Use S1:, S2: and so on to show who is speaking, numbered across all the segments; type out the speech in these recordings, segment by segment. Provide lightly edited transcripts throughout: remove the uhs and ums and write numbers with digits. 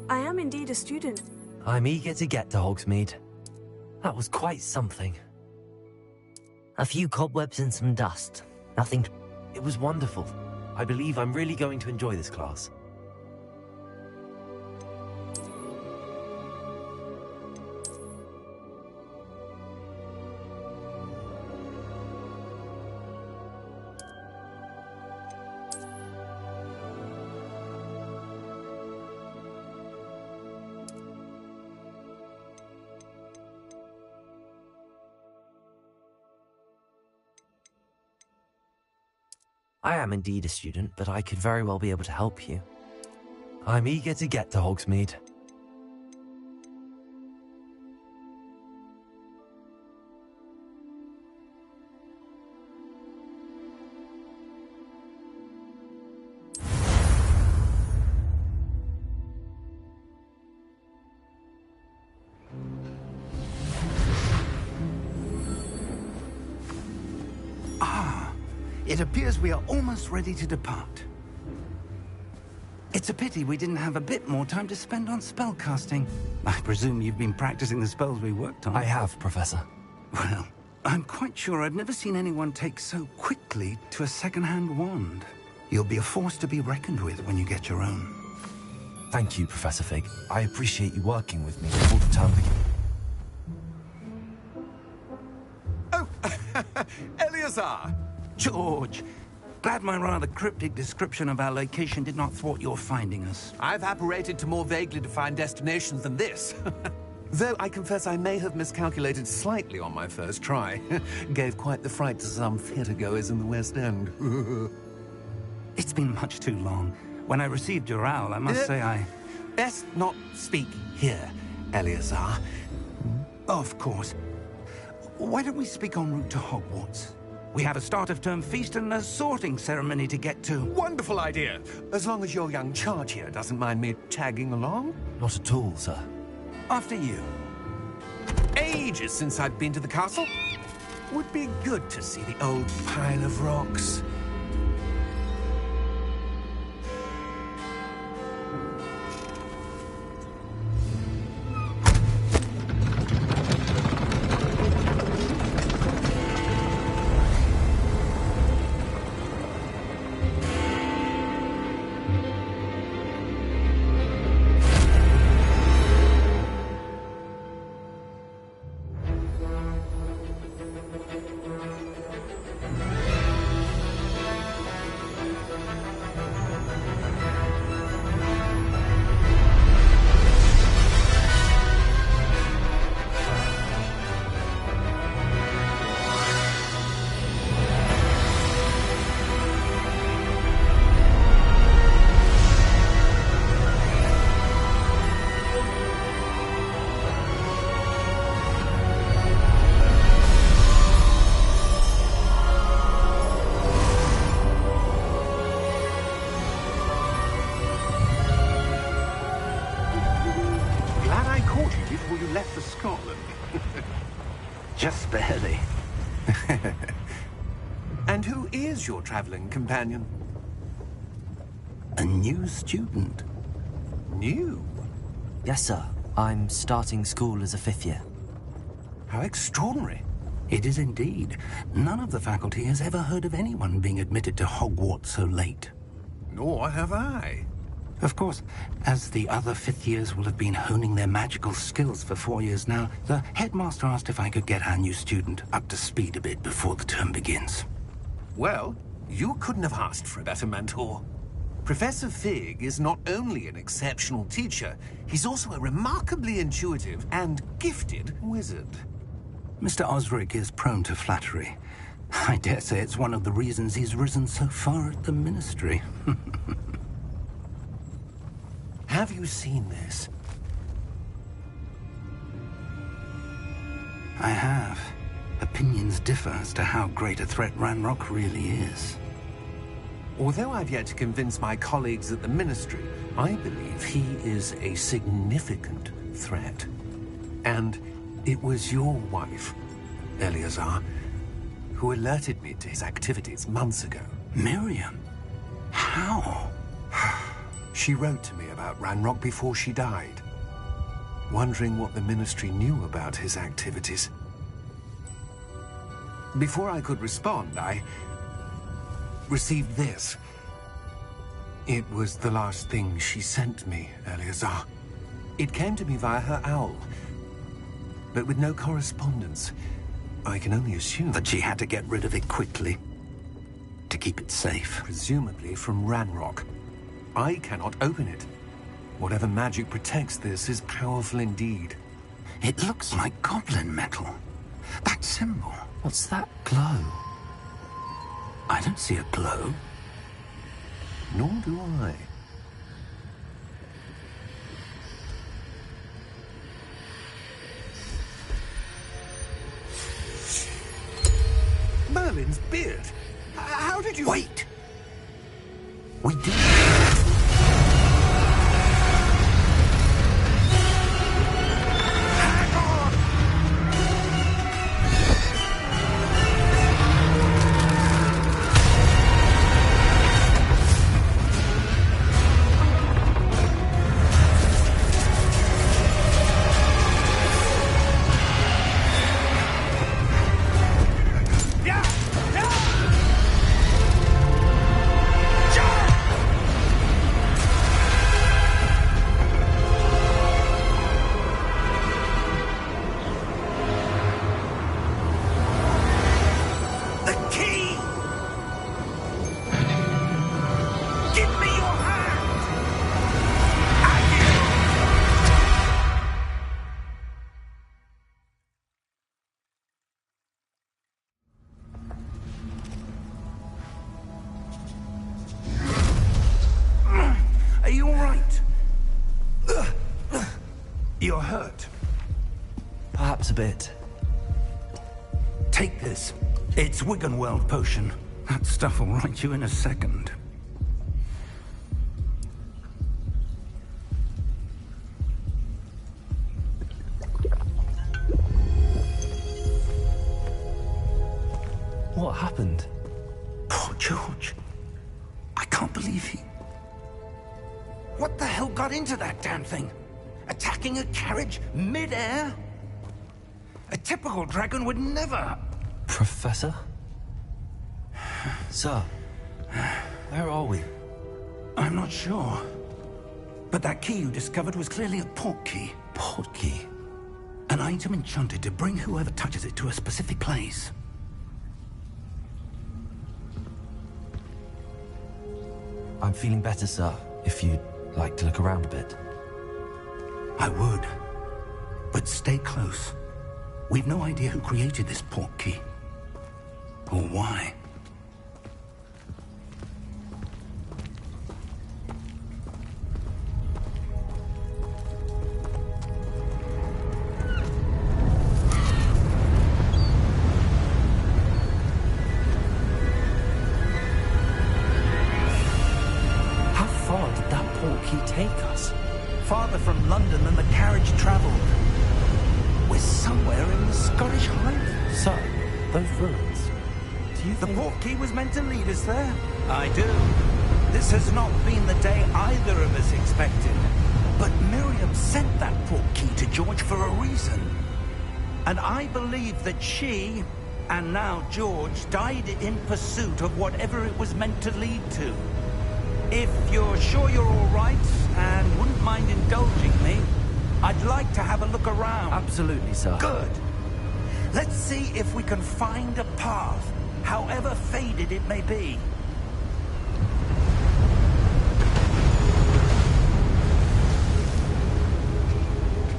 S1: I am indeed a student.
S2: I'm eager to get to Hogsmeade. That was quite something. A few cobwebs and some dust. Nothing. It was wonderful. I believe I'm really going to enjoy this class. I am indeed a student, but I could very well be able to help you. I'm eager to get to Hogsmeade.
S3: It appears we are almost ready to depart. It's a pity we didn't have a bit more time to spend on spellcasting. I presume you've been practicing the spells we worked on.
S2: I have, Professor.
S3: Well, I'm quite sure I've never seen anyone take so quickly to a second-hand wand. You'll be a force to be reckoned with when you get your own.
S2: Thank you, Professor Fig. I appreciate you working with me before the term begins.
S4: Oh, Eleazar!
S3: George, glad my rather cryptic description of our location did not thwart your finding us.
S4: I've apparated to more vaguely defined destinations than this. Though I confess I may have miscalculated slightly on my first try. Gave quite the fright to some theatre-goers in the West End.
S3: It's been much too long. When I received your owl, I must say I...
S4: Best not speak here, Eleazar.
S3: Of course. Why don't we speak en route to Hogwarts? We have a start-of-term feast and a sorting ceremony to get to.
S4: Wonderful idea! As long as your young charge here doesn't mind me tagging along.
S2: Not at all, sir.
S3: After you.
S4: Ages since I've been to the castle. Would be good to see the old pile of rocks.
S3: Just barely.
S4: And who is your traveling companion?
S3: A new student.
S4: New?
S2: Yes, sir. I'm starting school as a 5th year.
S4: How extraordinary.
S3: It is indeed. None of the faculty has ever heard of anyone being admitted to Hogwarts so late.
S4: Nor have I.
S3: Of course, as the other 5th years will have been honing their magical skills for 4 years now, the headmaster asked if I could get our new student up to speed a bit before the term begins.
S4: Well, you couldn't have asked for a better mentor. Professor Fig is not only an exceptional teacher, he's also a remarkably intuitive and gifted wizard.
S3: Mr. Osric is prone to flattery. I dare say it's one of the reasons he's risen so far at the Ministry.
S4: Have you seen this?
S3: I have. Opinions differ as to how great a threat Ranrock really is.
S4: Although I've yet to convince my colleagues at the Ministry, I believe he is a significant threat. And it was your wife, Eleazar, who alerted me to his activities months ago.
S3: Miriam? How?
S4: She wrote to me about Ranrock before she died, wondering what the Ministry knew about his activities. Before I could respond, I received this. It was the last thing she sent me, Eleazar. It came to me via her owl, but with no correspondence. I can only assume
S3: That she had to get rid of it quickly, to keep it safe.
S4: presumably from Ranrock. I cannot open it. Whatever magic protects this is powerful indeed.
S3: It looks like goblin metal. That symbol.
S2: What's that glow?
S3: I don't see a glow.
S4: Nor do I. Merlin's beard. How did you...
S3: Wait! We did. Are you all right? You're hurt.
S2: Perhaps a bit.
S3: Take this. It's Wiggenweld potion. That stuff will right you in a second.
S2: What happened?
S3: Poor George. I can't believe he... What the hell got into that damn thing? Attacking a carriage mid-air? A typical dragon would never...
S2: Professor? Sir, where are we?
S3: I'm not sure. But that key you discovered was clearly a port key.
S2: Port key?
S3: An item enchanted to bring whoever touches it to a specific place.
S2: I'm feeling better, sir, if you'd like to look around a bit.
S3: I would. But stay close. We've no idea who created this port key. Or why.
S2: How far did that port key take us?
S3: Farther from London than the carriage traveled. We're somewhere in the Scottish Highlands.
S2: Sir, those ruins. Do you
S3: The
S2: think...
S3: port key was meant to lead us there? I do. This has not been the day either of us expected. But Miriam sent that port key to George for a reason. And I believe that she, and now George, died in pursuit of whatever it was meant to lead to. If you're sure you're all right, and wouldn't mind indulging me, I'd like to have a look around.
S2: Absolutely, sir.
S3: Good. Let's see if we can find a path, however faded it may be.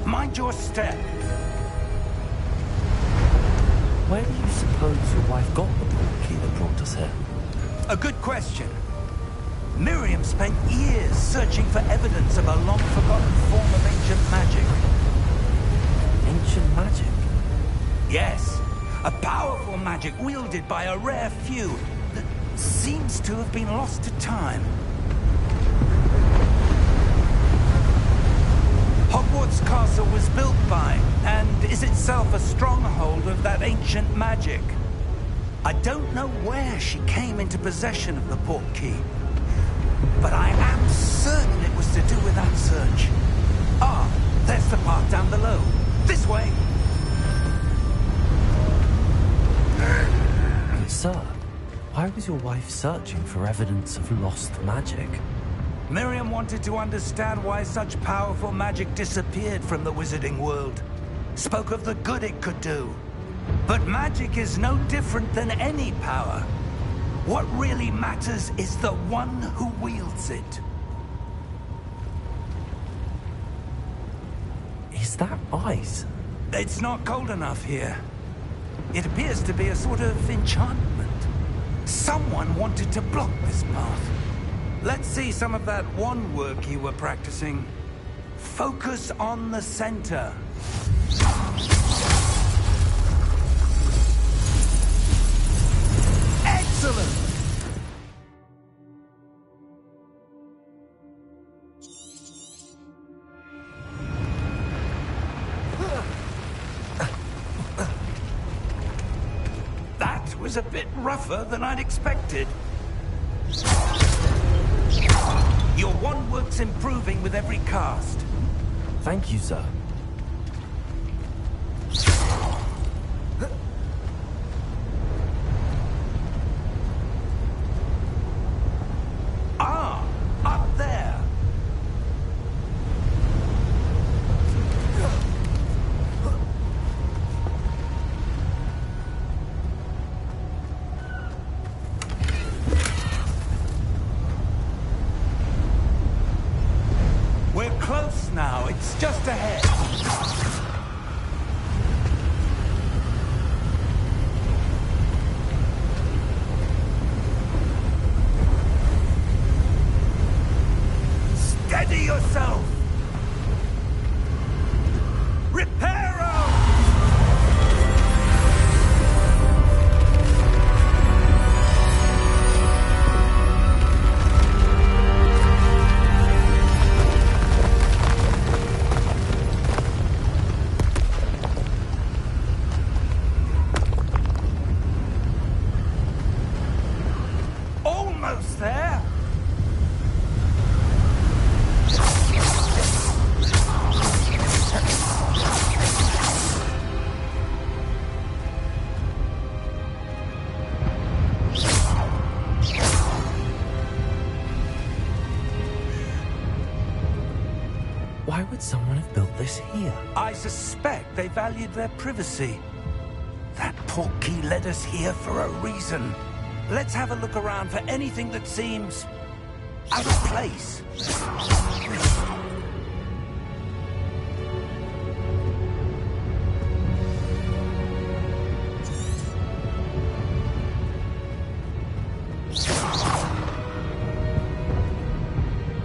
S3: Mind your step.
S2: Where do you suppose your wife got the port key that brought us here?
S3: A good question. Miriam spent years searching for evidence of a long-forgotten form of ancient magic.
S2: Ancient magic?
S3: Yes, a powerful magic wielded by a rare few that seems to have been lost to time. Hogwarts Castle was built by, and is itself a stronghold of that ancient magic. I don't know where she came into possession of the port key. but I am certain it was to do with that search. Ah, there's the path down below. This way.
S2: Sir, why was your wife searching for evidence of lost magic?
S3: Miriam wanted to understand why such powerful magic disappeared from the wizarding world. Spoke of the good it could do. But magic is no different than any power. What really matters is the one who wields it.
S2: Is that ice?
S3: It's not cold enough here. It appears to be a sort of enchantment. Someone wanted to block this path. Let's see some of that wand work you were practicing. Focus on the center. Excellent! That was a bit rougher than I'd expected. Your wand work's improving with every cast.
S2: Thank you, sir.
S3: Ah, up there. We're close now. It's just ahead. Steady yourself! Reparo! Almost there!
S2: Why would someone have built this here?
S3: I suspect they valued their privacy. That portkey led us here for a reason. Let's have a look around for anything that seems out of place.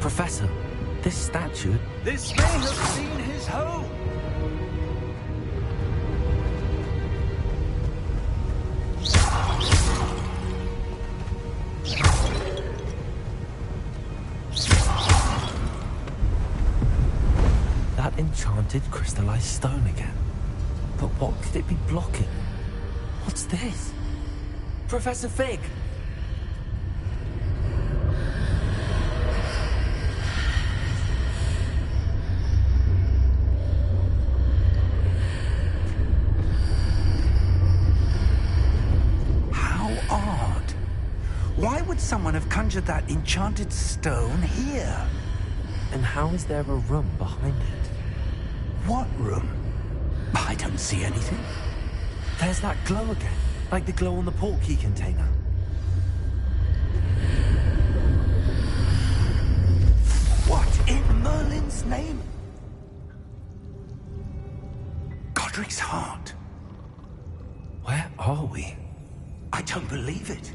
S2: Professor, this statue...
S3: This may have been his home.
S2: That enchanted crystallized stone again. But what could it be blocking? What's this? Professor Fig!
S3: Why would someone have conjured that enchanted stone here?
S2: And how is there a room behind it?
S3: What room? I don't see anything.
S2: There's that glow again, like the glow on the portkey container.
S3: What in Merlin's name? Godric's heart.
S2: Where are we?
S3: I don't believe it.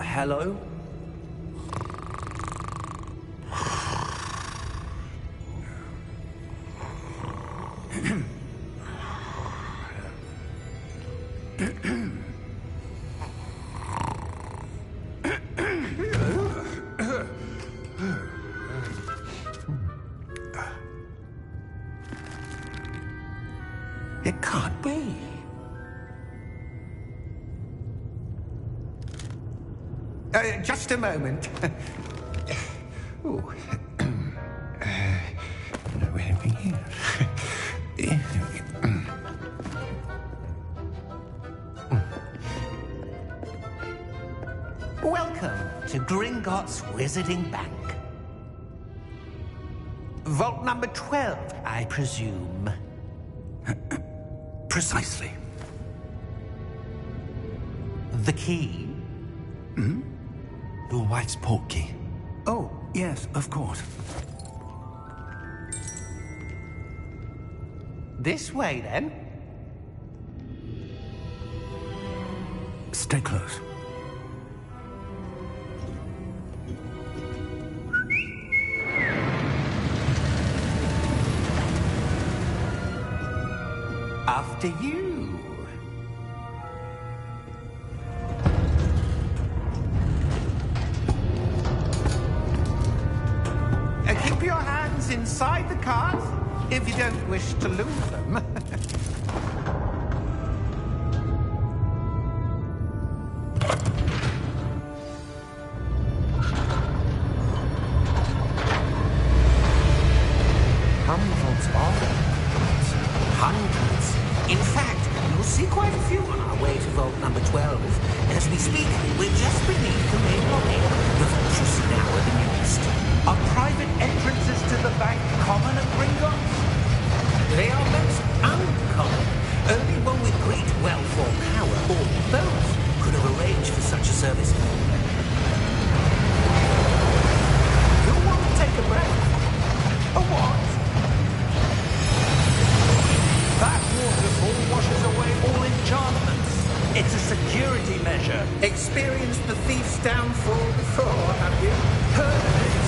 S2: Hello?
S3: can't be. Just a moment. Ooh. Welcome to Gringotts Wizarding Bank. Vault number 12, I presume.
S1: Precisely.
S3: The key?
S1: Hmm? Your wife's portkey.
S3: Oh, yes, of course. This way, then.
S1: Stay close.
S3: After you. Keep your hands inside the cart if you don't wish to lose them.
S2: How many vaults are there?
S3: Hundreds. In fact, you'll see quite a few on our way to vault number 12. As we speak, we're just beneath the main lobby. The vaults you see now are the newest. Are private entrances to the bank common at Gringotts? They are most uncommon. Only one with great wealth or power, or both, could have arranged for such a service. You'll want to take a breath. A what? That waterfall washes away all enchantments. It's a security measure. Experienced the thief's downfall before, have you? Heard of it?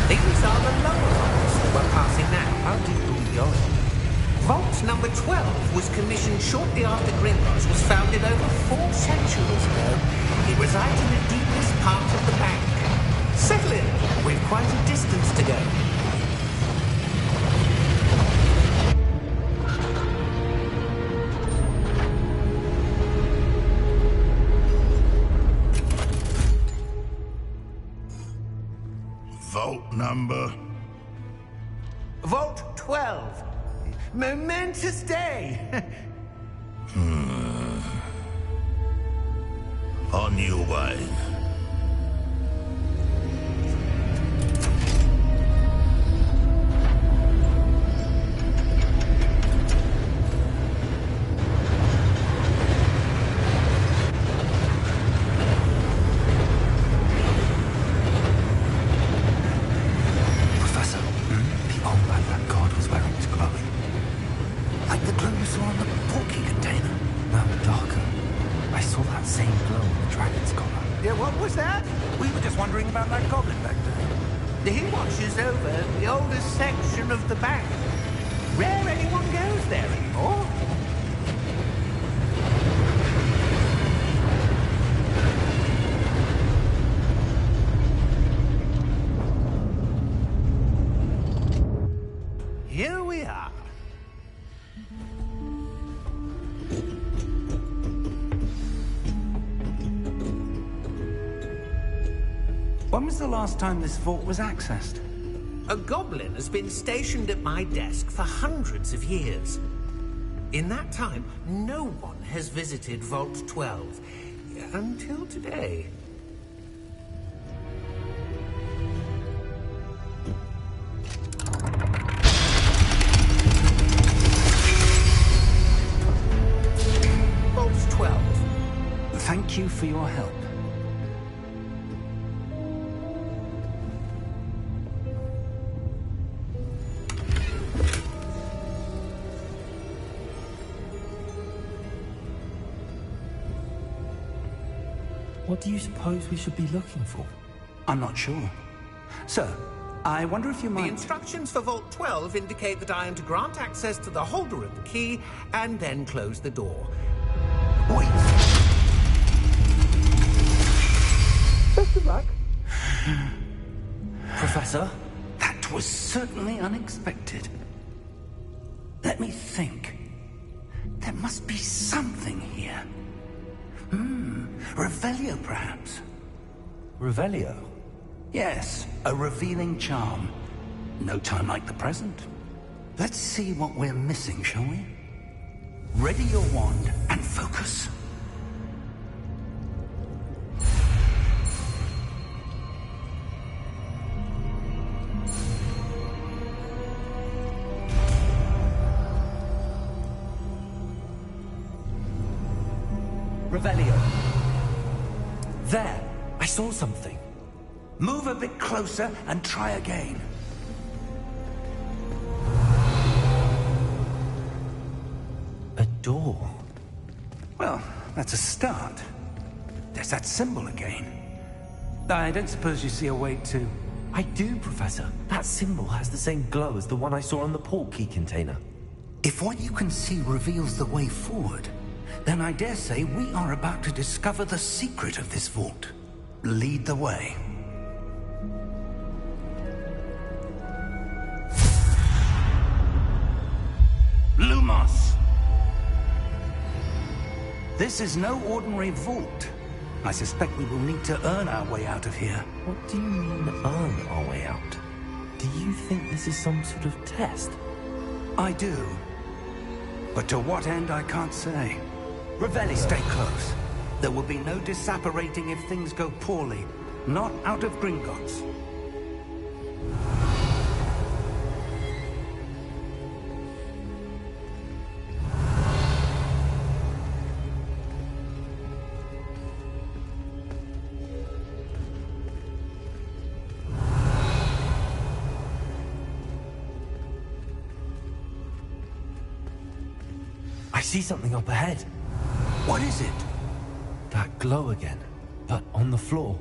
S3: These are the lower vaults that we're passing now. How deep are we going? Vault number 12 was commissioned shortly after Gringotts was founded over 4 centuries ago. It resides in the deepest part of the bank. Settle in. We've quite a distance to go.
S5: Vault number?
S3: Vault 12. Momentous day.
S5: On your way.
S1: Professor, the old man that god was wearing his clothing. Like the glow you saw on the portkey container. No, darker. I saw that same glow on the dragon's collar.
S3: Yeah, what was that?
S6: We were just wondering about that goblin back there.
S3: He watches over the oldest section of the bank. Rare anyone goes there anymore. Here we are.
S6: When was the last time this vault was accessed?
S3: A goblin has been stationed at my desk for hundreds of years. In that time, no one has visited Vault 12 until today. Vault 12.
S6: Thank you for your help.
S1: What do you suppose we should be looking for?
S6: I'm not sure. Sir, I wonder if you
S3: The
S6: might...
S3: instructions for Vault 12 indicate that I am to grant access to the holder of the key and then close the door. Wait! Best of luck.
S1: Professor? That was certainly unexpected. Let me think.
S3: There must be something here. Revelio, perhaps?
S2: Revelio?
S3: Yes, a revealing charm. No time like the present. Let's see what we're missing, shall we? Ready your wand and focus.
S2: Revelio. There! I saw something.
S3: Move a bit closer and try again.
S2: A door.
S3: Well, that's a start. There's that symbol again. I don't suppose you see a way to...
S2: I do, Professor. That symbol has the same glow as the one I saw on the port key container.
S3: If what you can see reveals the way forward, then I dare say we are about to discover the secret of this vault. Lead the way. Lumos! This is no ordinary vault. I suspect we will need to earn our way out of here.
S2: What do you mean, earn our way out? Do you think this is some sort of test?
S3: I do. But to what end, I can't say.
S2: Revelio!
S3: Stay close. There will be no disapparating if things go poorly. Not out of Gringotts.
S2: I see something up ahead.
S3: What is it?
S2: That glow again, but on the floor.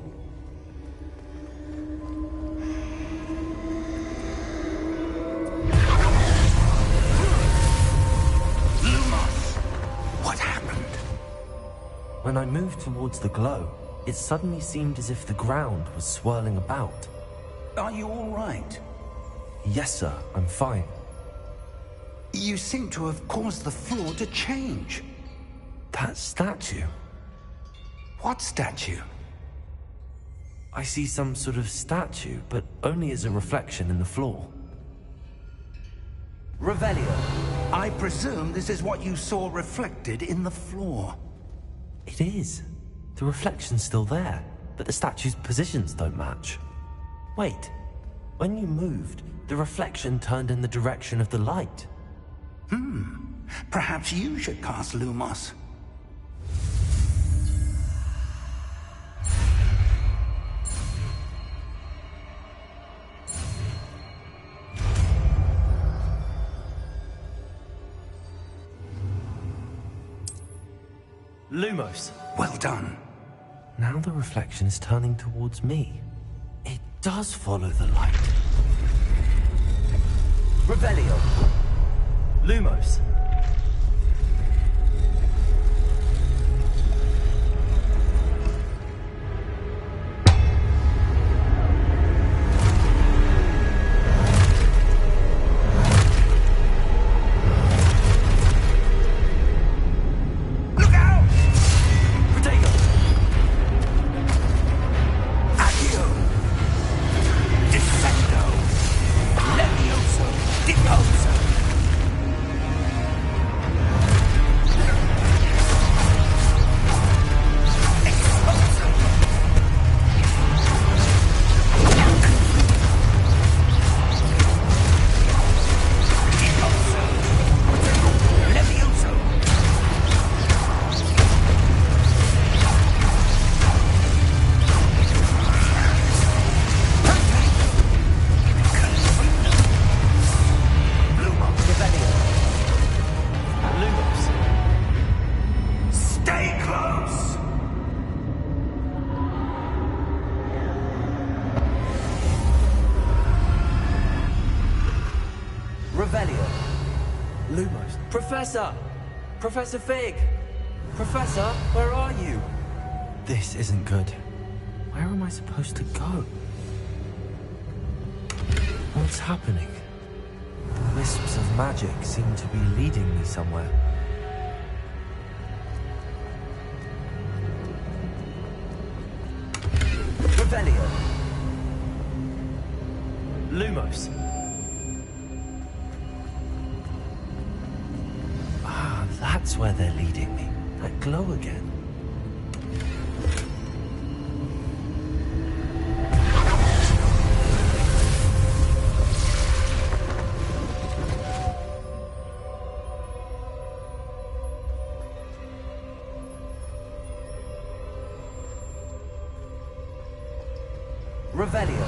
S3: Lumos! What happened?
S2: When I moved towards the glow, it suddenly seemed as if the ground was swirling about.
S3: Are you all right?
S2: Yes, sir, I'm fine.
S3: You seem to have caused the floor to change.
S2: That statue?
S3: What statue?
S2: I see some sort of statue, but only as a reflection in the floor. Revelio!
S3: I presume this is what you saw reflected in the floor.
S2: It is. The reflection's still there, but the statue's positions don't match. Wait. When you moved, the reflection turned in the direction of the light.
S3: Perhaps you should cast Lumos.
S2: Lumos!
S3: Well done.
S2: Now the reflection is turning towards me. It does follow the light. Revelio! Lumos!
S3: Look out!
S2: Protego!
S3: Accio! Defendo! Levioso! Deposo!
S2: Revelio. Lumos. Professor! Professor Fig! Professor, where are you? This isn't good. Where am I supposed to go? What's happening? The wisps of magic seem to be leading me somewhere. Revelio. Lumos. Ah, that's where they're leading me. That glow again. Revelio.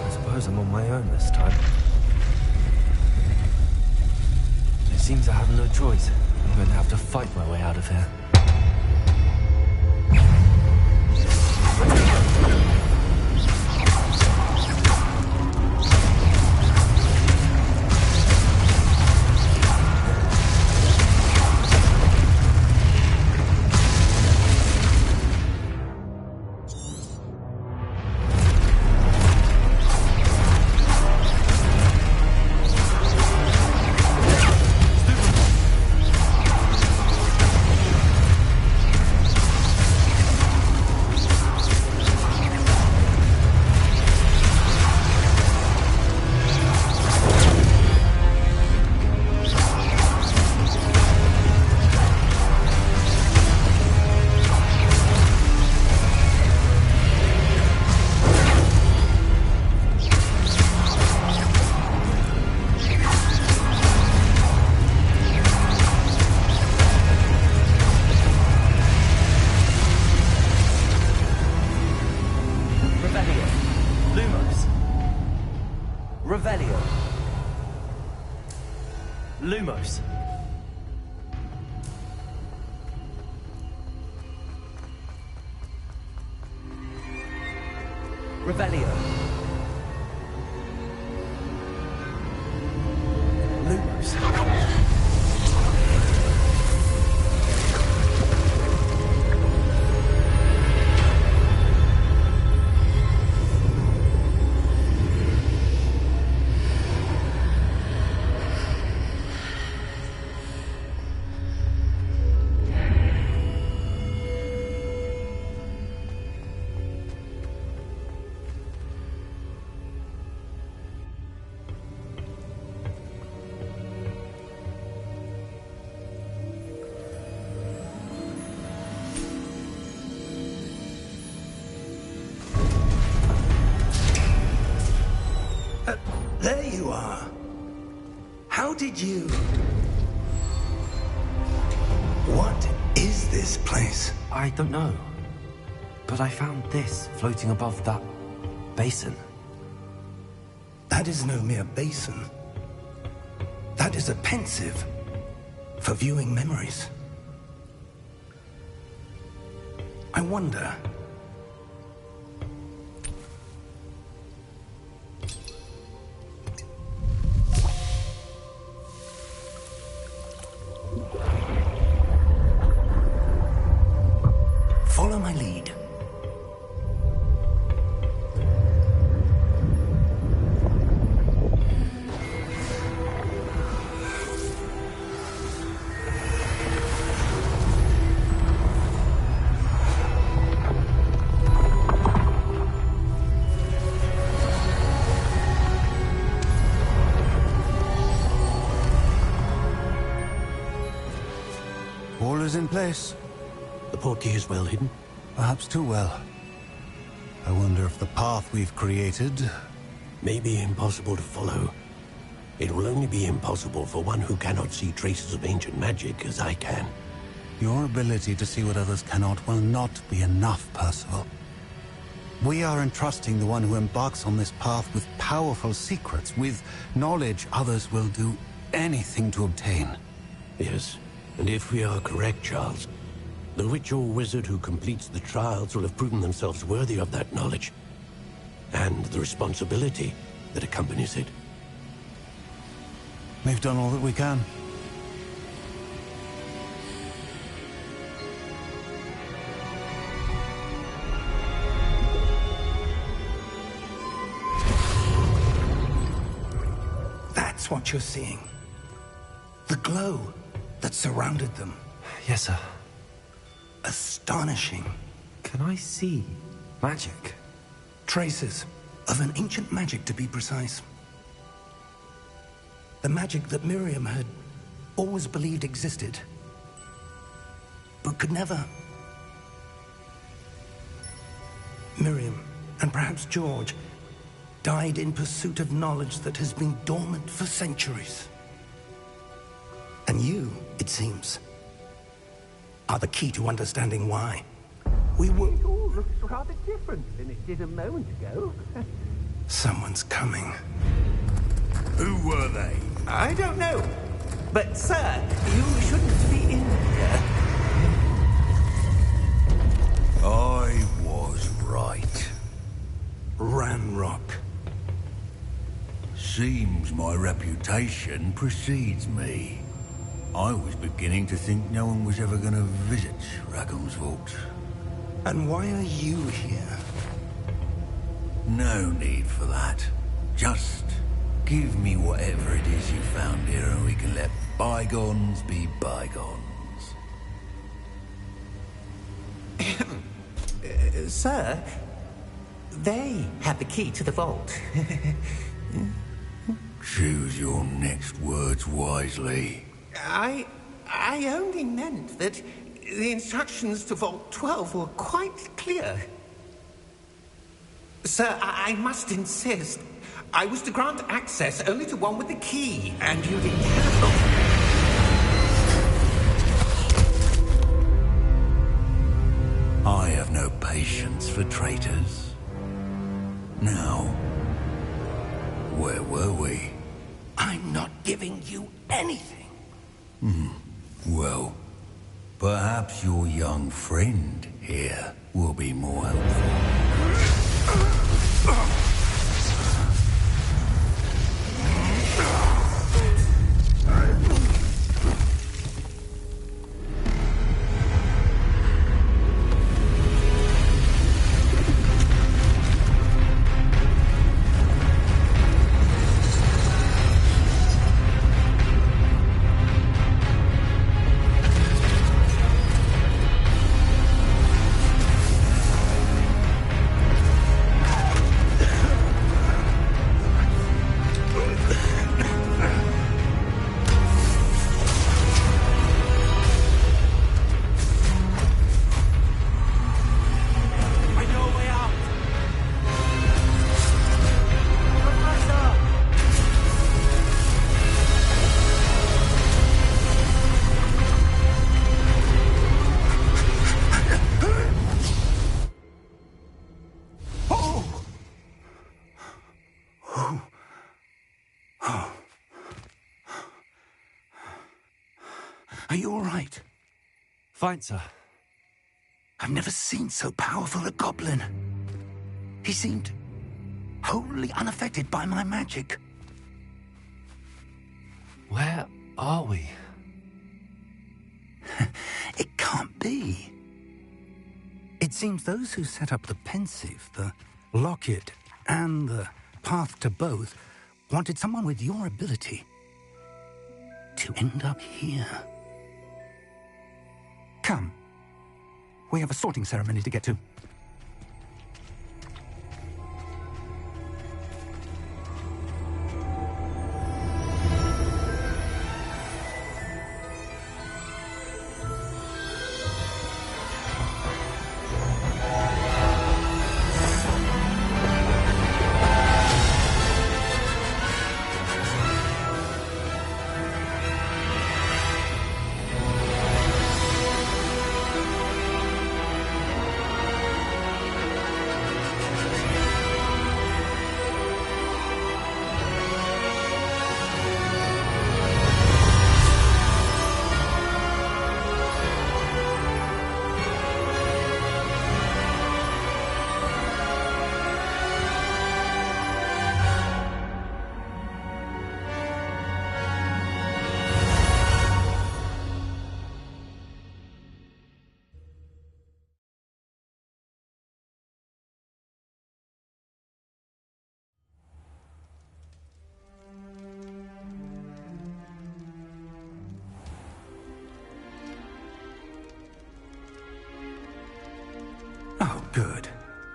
S2: I suppose I'm on my own this time. It seems I have no choice. I'm going to have to fight my way out of here. Revelio. Lumos. Revelio. Lumos.
S3: There you are. How did you... What is this place?
S2: I don't know. But I found this floating above that basin.
S3: That is no mere basin. That is a pensive for viewing memories. I wonder... Follow my lead.
S6: All is in place.
S7: The portkey is well hidden.
S6: Perhaps too well. I wonder if the path we've created...
S7: May be impossible to follow. It will only be impossible for one who cannot see traces of ancient magic as I can.
S6: Your ability to see what others cannot will not be enough, Percival. We are entrusting the one who embarks on this path with powerful secrets, with knowledge others will do anything to obtain.
S7: Yes, and if we are correct, Charles, the witch or wizard who completes the trials will have proven themselves worthy of that knowledge, and the responsibility that accompanies it.
S6: We've done all that we can.
S3: That's what you're seeing. The glow that surrounded them.
S2: Yes, sir.
S3: Astonishing.
S2: Can I see magic?
S3: Traces of an ancient magic, to be precise. The magic that Miriam had always believed existed, but could never. Miriam, and perhaps George, died in pursuit of knowledge that has been dormant for centuries. And you, it seems, are the key to understanding why. We were...
S4: It all looks rather different than it did a moment ago.
S3: Someone's coming.
S5: Who were they?
S4: I don't know. But, sir, you shouldn't be in here.
S5: I was right.
S3: Ranrock.
S5: Seems my reputation precedes me. I was beginning to think no one was ever going to visit Rackham's vault.
S3: And why are you here?
S5: No need for that. Just give me whatever it is you found here and we can let bygones be bygones.
S4: Sir, they have the key to the vault.
S5: Choose your next words wisely.
S4: I only meant that the instructions to Vault 12 were quite clear. Sir, I must insist. I was to grant access only to one with the key, and you didn't have...
S5: I have no patience for traitors. Now, where were we?
S3: I'm not giving you anything.
S5: Well, perhaps your young friend here will be more helpful.
S3: Are you all right?
S2: Fine, sir.
S3: I've never seen so powerful a goblin. He seemed wholly unaffected by my magic.
S2: Where are we?
S3: It can't be. It seems those who set up the pensive, the locket, and the path to both wanted someone with your ability to end up here. Come. We have a sorting ceremony to get to.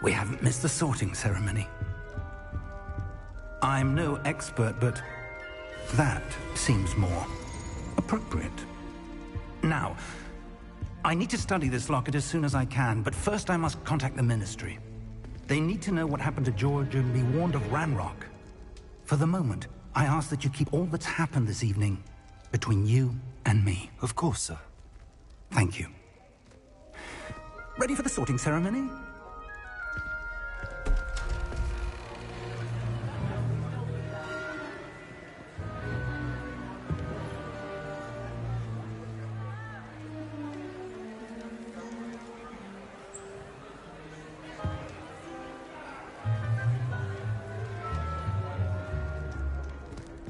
S3: We haven't missed the sorting ceremony. I'm no expert, but that seems more appropriate. Now, I need to study this locket as soon as I can, but first I must contact the Ministry. They need to know what happened to George and be warned of Ranrock. For the moment, I ask that you keep all that's happened this evening between you and me.
S1: Of course, sir.
S3: Thank you. Ready for the sorting ceremony?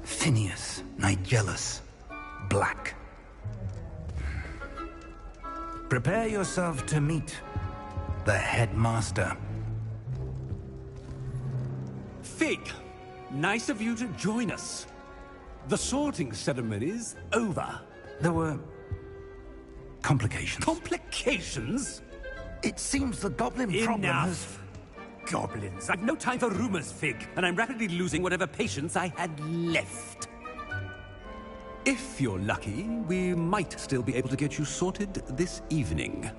S3: Phineas, Nigellus, Black. Prepare yourself to meet the headmaster.
S8: Fig, nice of you to join us. The sorting ceremony's over.
S3: There were complications.
S8: Complications?
S3: It seems the goblin problem has...
S8: Enough! Goblins. I've no time for rumors, Fig, and I'm rapidly losing whatever patience I had left. If you're lucky, we might still be able to get you sorted this evening.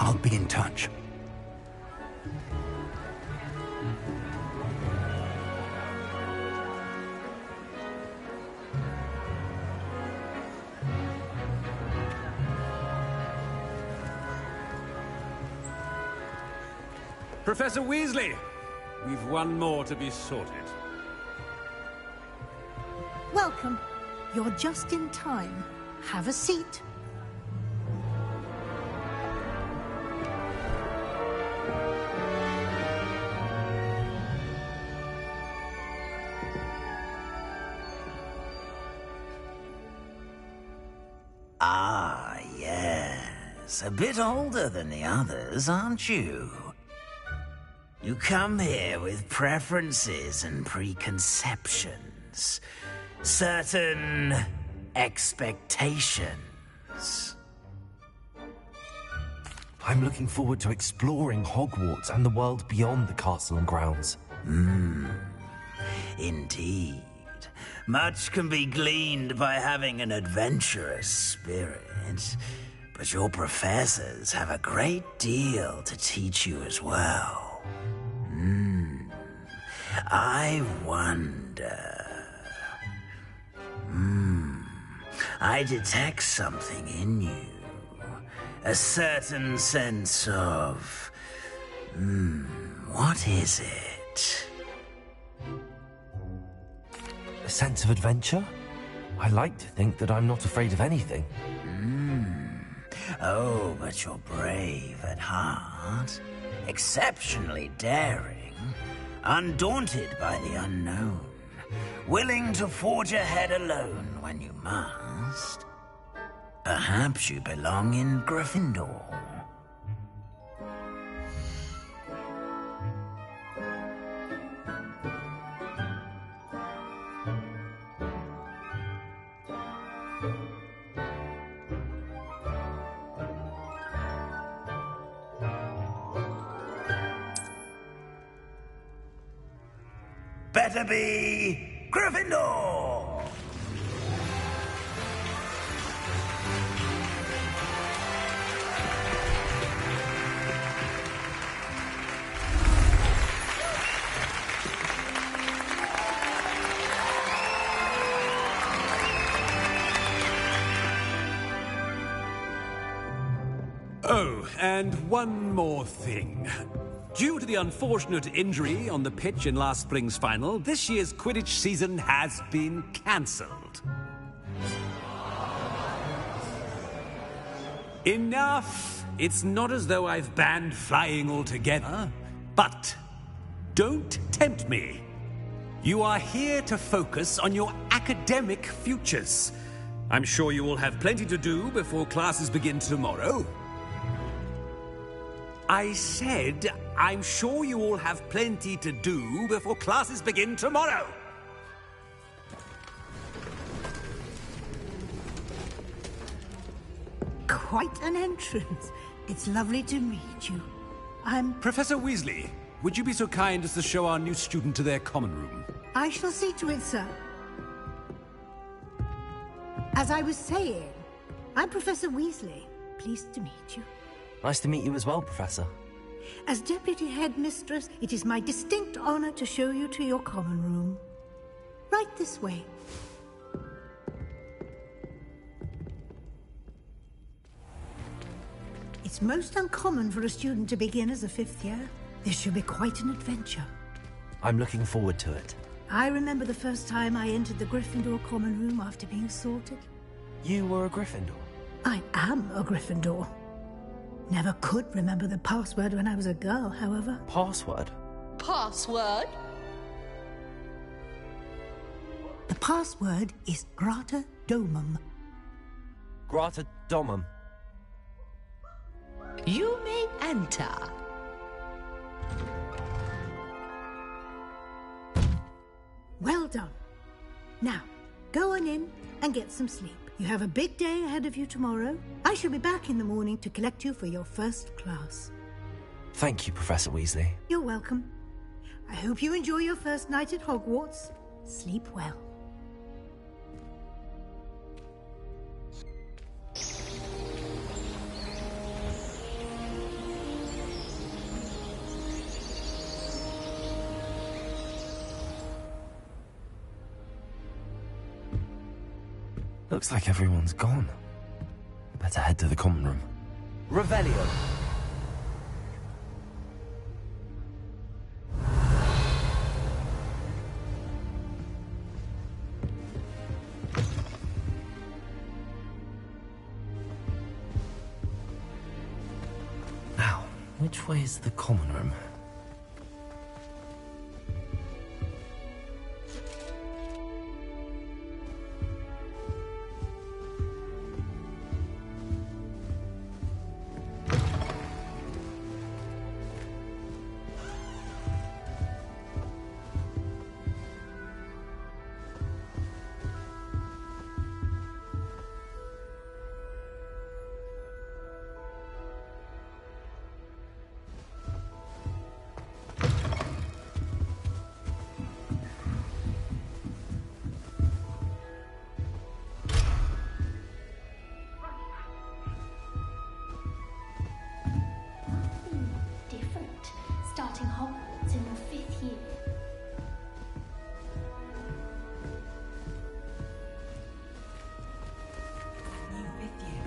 S3: I'll be in touch.
S8: Professor Weasley, we've one more to be sorted.
S9: Welcome. You're just in time. Have a seat.
S10: Ah, yes. A bit older than the others, aren't you? You come here with preferences and preconceptions. Certain expectations.
S2: I'm looking forward to exploring Hogwarts and the world beyond the castle and grounds.
S10: Indeed. Much can be gleaned by having an adventurous spirit, but your professors have a great deal to teach you as well. I wonder... I detect something in you. A certain sense of... what is it?
S2: A sense of adventure? I like to think that I'm not afraid of anything.
S10: Oh, but you're brave at heart. Exceptionally daring. Undaunted by the unknown. Willing to forge ahead alone when you must. Perhaps you belong in Gryffindor. Better be Gryffindor!
S8: Oh, and one more thing. Due to the unfortunate injury on the pitch in last spring's final, this year's Quidditch season has been cancelled. Enough! It's not as though I've banned flying altogether, but don't tempt me. You are here to focus on your academic futures. I'm sure you will have plenty to do before classes begin tomorrow. I said, I'm sure you all have plenty to do before classes begin tomorrow.
S9: Quite an entrance. It's lovely to meet you. I'm...
S8: Professor Weasley, would you be so kind as to show our new student to their common room?
S9: I shall see to it, sir. As I was saying, I'm Professor Weasley. Pleased to meet you.
S2: Nice to meet you as well, Professor.
S9: As Deputy Headmistress, it is my distinct honor to show you to your common room. Right this way. It's most uncommon for a student to begin as a 5th year. This should be quite an adventure.
S2: I'm looking forward to it.
S9: I remember the first time I entered the Gryffindor common room after being sorted.
S2: You were a Gryffindor?
S9: I am a Gryffindor. Never could remember the password when I was a girl, however.
S2: Password?
S11: Password?
S9: The password is Grata Domum.
S2: Grata Domum.
S11: You may enter.
S9: Well done. Now, go on in and get some sleep. You have a big day ahead of you tomorrow. I shall be back in the morning to collect you for your first class.
S2: Thank you, Professor Weasley.
S9: You're welcome. I hope you enjoy your first night at Hogwarts. Sleep well.
S2: Looks like everyone's gone. Better head to the common room. Revelio! Now, which way is the common room?
S12: Starting Hogwarts in your 5th year.
S13: New 5th year.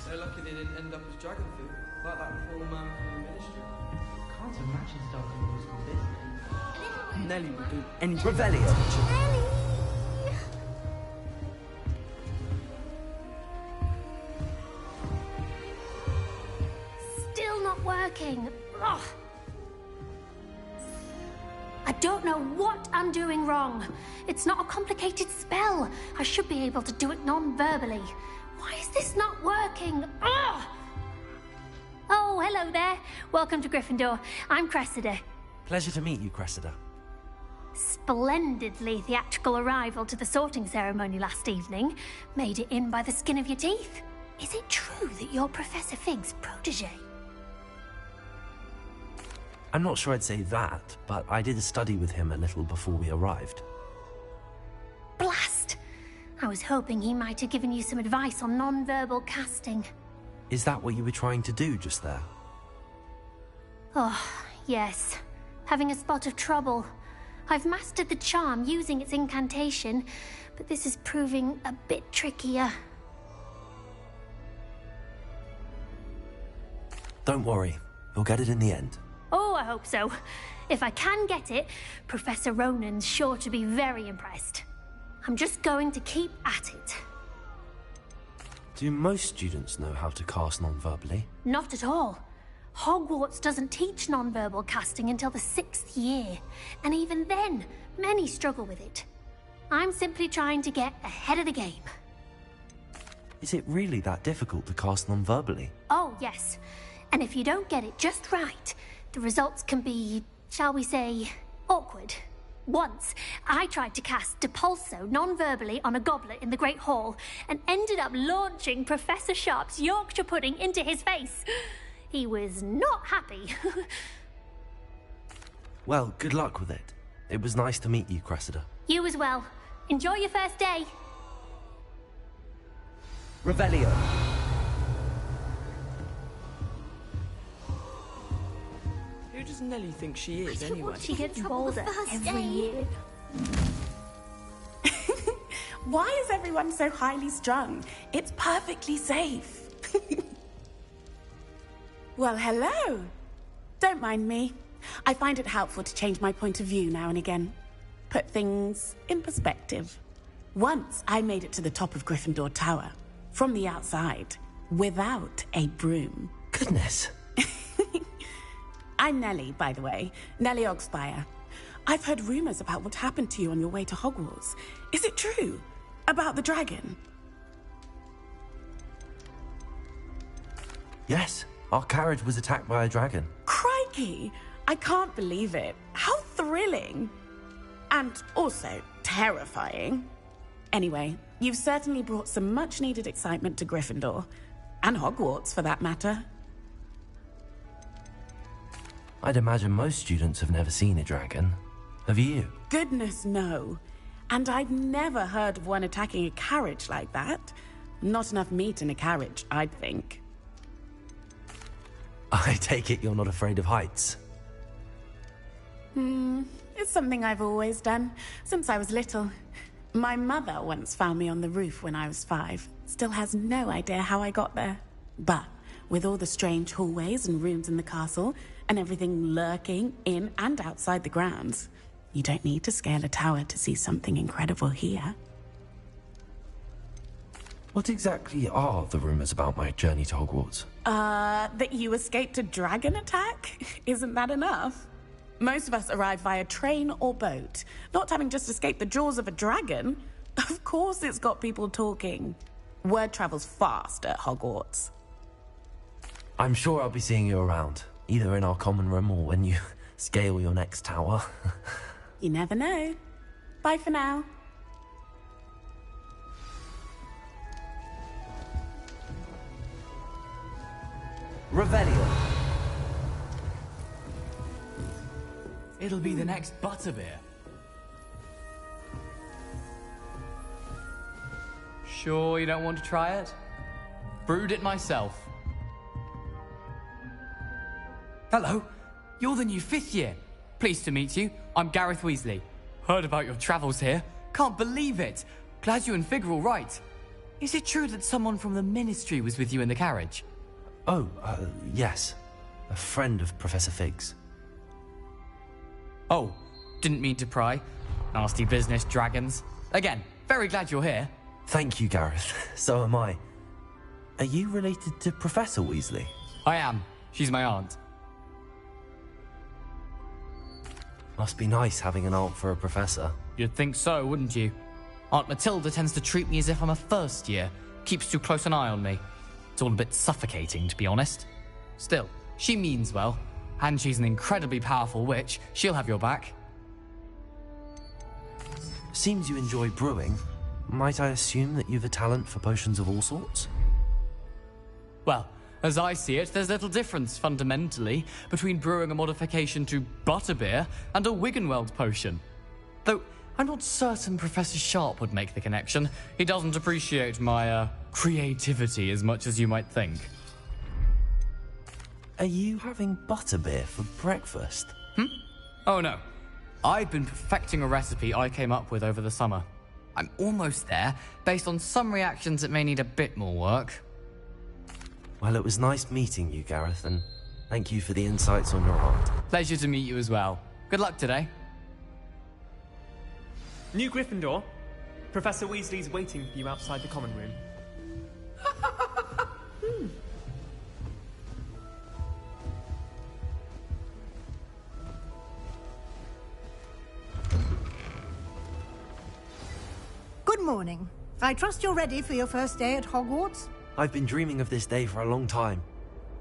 S13: So lucky they didn't end up as dragon food, like that poor man from the ministry.
S14: Can't imagine starting a new school business.
S13: Nelly would do anything.
S2: Revelio!
S12: Still not working. Ugh. I don't know what I'm doing wrong. It's not a complicated spell. I should be able to do it non-verbally. Why is this not working? Ugh! Oh, hello there. Welcome to Gryffindor. I'm Cressida.
S2: Pleasure to meet you, Cressida.
S12: Splendidly theatrical arrival to the sorting ceremony last evening. Made it in by the skin of your teeth. Is it true that you're Professor Fig's protege?
S2: I'm not sure I'd say that, but I did study with him a little before we arrived.
S12: Blast! I was hoping he might have given you some advice on non-verbal casting.
S2: Is that what you were trying to do just there?
S12: Oh, yes. Having a spot of trouble. I've mastered the charm using its incantation, but this is proving a bit trickier.
S2: Don't worry, you'll get it in the end.
S12: Oh, I hope so. If I can get it, Professor Ronan's sure to be very impressed. I'm just going to keep at it.
S2: Do most students know how to cast non-verbally?
S12: Not at all. Hogwarts doesn't teach non-verbal casting until the 6th year, and even then, many struggle with it. I'm simply trying to get ahead of the game.
S2: Is it really that difficult to cast non-verbally?
S12: Oh, yes. And if you don't get it just right, the results can be, shall we say, awkward. Once, I tried to cast Depulso non-verbally on a goblet in the Great Hall and ended up launching Professor Sharp's Yorkshire pudding into his face. He was not happy.
S2: Well, good luck with it. It was nice to meet you, Cressida.
S12: You as well. Enjoy your first day.
S2: Revelio.
S13: Who does Nellie think she is, anyway?
S12: She gets bolder every year.
S15: Why is everyone so highly strung? It's perfectly safe. Well, hello. Don't mind me. I find it helpful to change my point of view now and again. Put things in perspective. Once I made it to the top of Gryffindor Tower, from the outside, without a broom.
S2: Goodness.
S15: I'm Nellie, by the way. Nellie Ogspire. I've heard rumors about what happened to you on your way to Hogwarts. Is it true? About the dragon?
S2: Yes, our carriage was attacked by a dragon.
S15: Crikey! I can't believe it. How thrilling! And also terrifying. Anyway, you've certainly brought some much-needed excitement to Gryffindor. And Hogwarts, for that matter.
S2: I'd imagine most students have never seen a dragon. Have you?
S15: Goodness, no. And I've never heard of one attacking a carriage like that. Not enough meat in a carriage, I'd think.
S2: I take it you're not afraid of heights.
S15: It's something I've always done, since I was little. My mother once found me on the roof when I was 5. Still has no idea how I got there. But with all the strange hallways and rooms in the castle, and everything lurking in and outside the grounds, you don't need to scale a tower to see something incredible here.
S2: What exactly are the rumors about my journey to Hogwarts?
S15: That you escaped a dragon attack? Isn't that enough? Most of us arrive via train or boat, not having just escaped the jaws of a dragon. Of course it's got people talking. Word travels fast at Hogwarts.
S2: I'm sure I'll be seeing you around, either in our common room or when you scale your next tower.
S15: You never know. Bye for now.
S2: Revelio.
S16: It'll be the next butterbeer. Sure you don't want to try it? Brewed it myself. Hello, you're the new 5th year. Pleased to meet you. I'm Gareth Weasley. Heard about your travels here. Can't believe it. Glad you and Fig are all right. Is it true that someone from the Ministry was with you in the carriage?
S2: Oh, yes. A friend of Professor Fig's.
S16: Oh, didn't mean to pry. Nasty business, dragons. Again, very glad you're here.
S2: Thank you, Gareth. So am I. Are you related to Professor Weasley?
S16: I am. She's my aunt.
S2: Must be nice having an aunt for a professor.
S16: You'd think so, wouldn't you? Aunt Matilda tends to treat me as if I'm a first year. Keeps too close an eye on me. It's all a bit suffocating, to be honest. Still, she means well. And she's an incredibly powerful witch. She'll have your back.
S2: Seems you enjoy brewing. Might I assume that you've a talent for potions of all sorts?
S16: Well, as I see it, there's little difference, fundamentally, between brewing a modification to butterbeer and a Wiggenweld potion. Though, I'm not certain Professor Sharp would make the connection. He doesn't appreciate my, creativity as much as you might think.
S2: Are you having butterbeer for breakfast?
S16: Oh no. I've been perfecting a recipe I came up with over the summer. I'm almost there. Based on some reactions, it may need a bit more work.
S2: Well, it was nice meeting you, Gareth, and thank you for the insights on your aunt.
S16: Pleasure to meet you as well. Good luck today.
S17: New Gryffindor. Professor Weasley's waiting for you outside the common room.
S9: Good morning. I trust you're ready for your first day at Hogwarts?
S2: I've been dreaming of this day for a long time.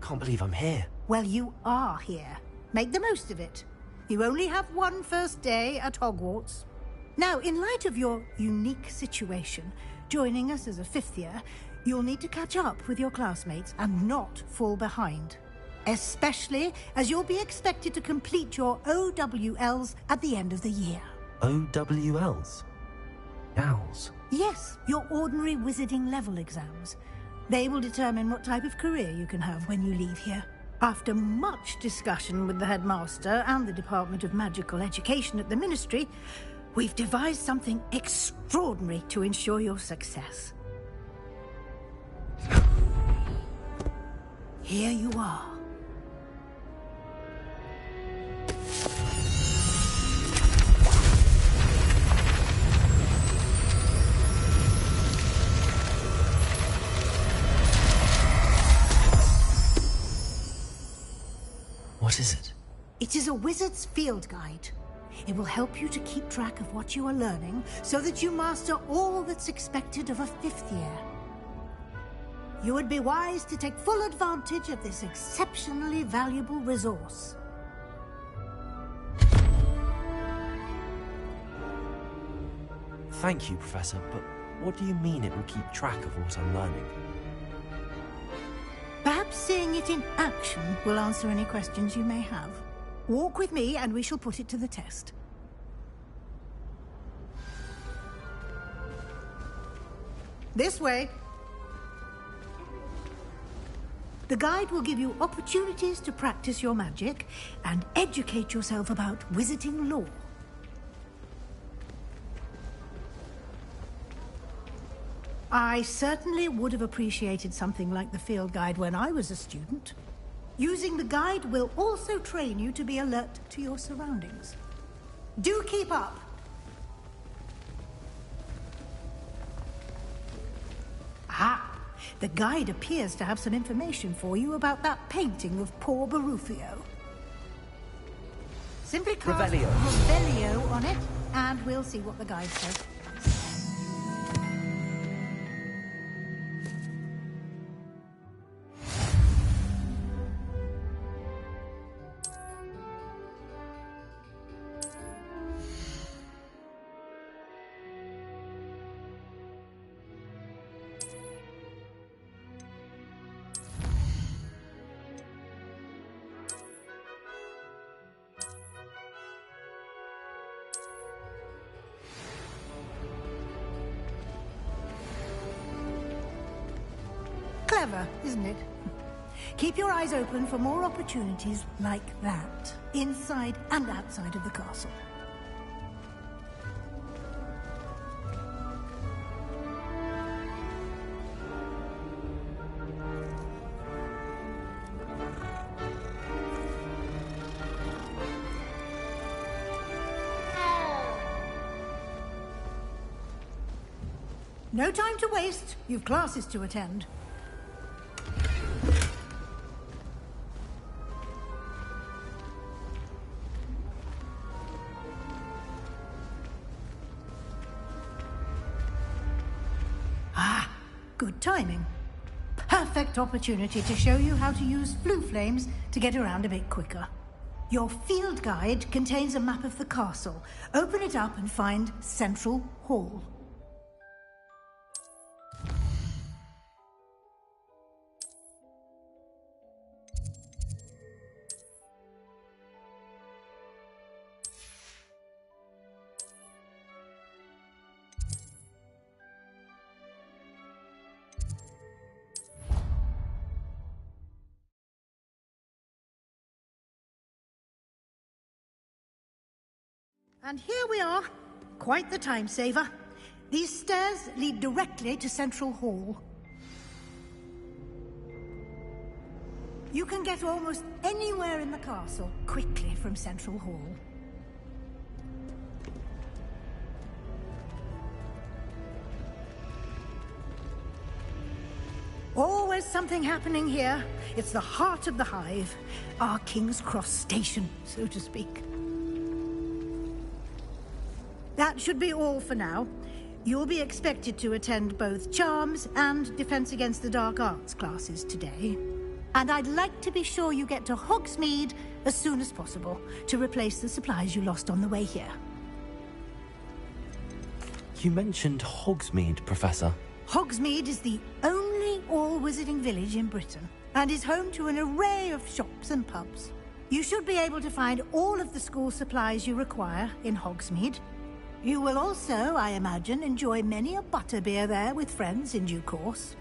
S2: Can't believe I'm here.
S9: Well, you are here. Make the most of it. You only have one first day at Hogwarts. Now, in light of your unique situation, joining us as a fifth year, you'll need to catch up with your classmates and not fall behind. Especially as you'll be expected to complete your OWLs at the end of the year.
S2: OWLs? Owls?
S9: Yes, your ordinary wizarding level exams. They will determine what type of career you can have when you leave here. After much discussion with the headmaster and the Department of Magical Education at the Ministry, we've devised something extraordinary to ensure your success. Here you are.
S2: What is it?
S9: It is a wizard's field guide. It will help you to keep track of what you are learning so that you master all that's expected of a fifth year. You would be wise to take full advantage of this exceptionally valuable resource.
S2: Thank you, Professor, but what do you mean it will keep track of what I'm learning?
S9: Perhaps seeing it in action will answer any questions you may have. Walk with me and we shall put it to the test. This way. The guide will give you opportunities to practice your magic and educate yourself about wizarding lore. I certainly would have appreciated something like the field guide when I was a student. Using the guide will also train you to be alert to your surroundings. Do keep up! Ah, the guide appears to have some information for you about that painting of poor Barufio. Simply cast Revelio on it, and we'll see what the guide says. Clever, isn't it? Keep your eyes open for more opportunities like that, inside and outside of the castle. No time to waste. You've classes to attend. Good timing. Perfect opportunity to show you how to use flue flames to get around a bit quicker. Your field guide contains a map of the castle. Open it up and find Central Hall. And here we are. Quite the time saver. These stairs lead directly to Central Hall. You can get almost anywhere in the castle quickly from Central Hall. Always something happening here. It's the heart of the hive. Our King's Cross station, so to speak. That should be all for now. You'll be expected to attend both Charms and Defense Against the Dark Arts classes today. And I'd like to be sure you get to Hogsmeade as soon as possible to replace the supplies you lost on the way here.
S2: You mentioned Hogsmeade, Professor.
S9: Hogsmeade is the only all-wizarding village in Britain and is home to an array of shops and pubs. You should be able to find all of the school supplies you require in Hogsmeade. You will also, I imagine, enjoy many a butterbeer there with friends in due course.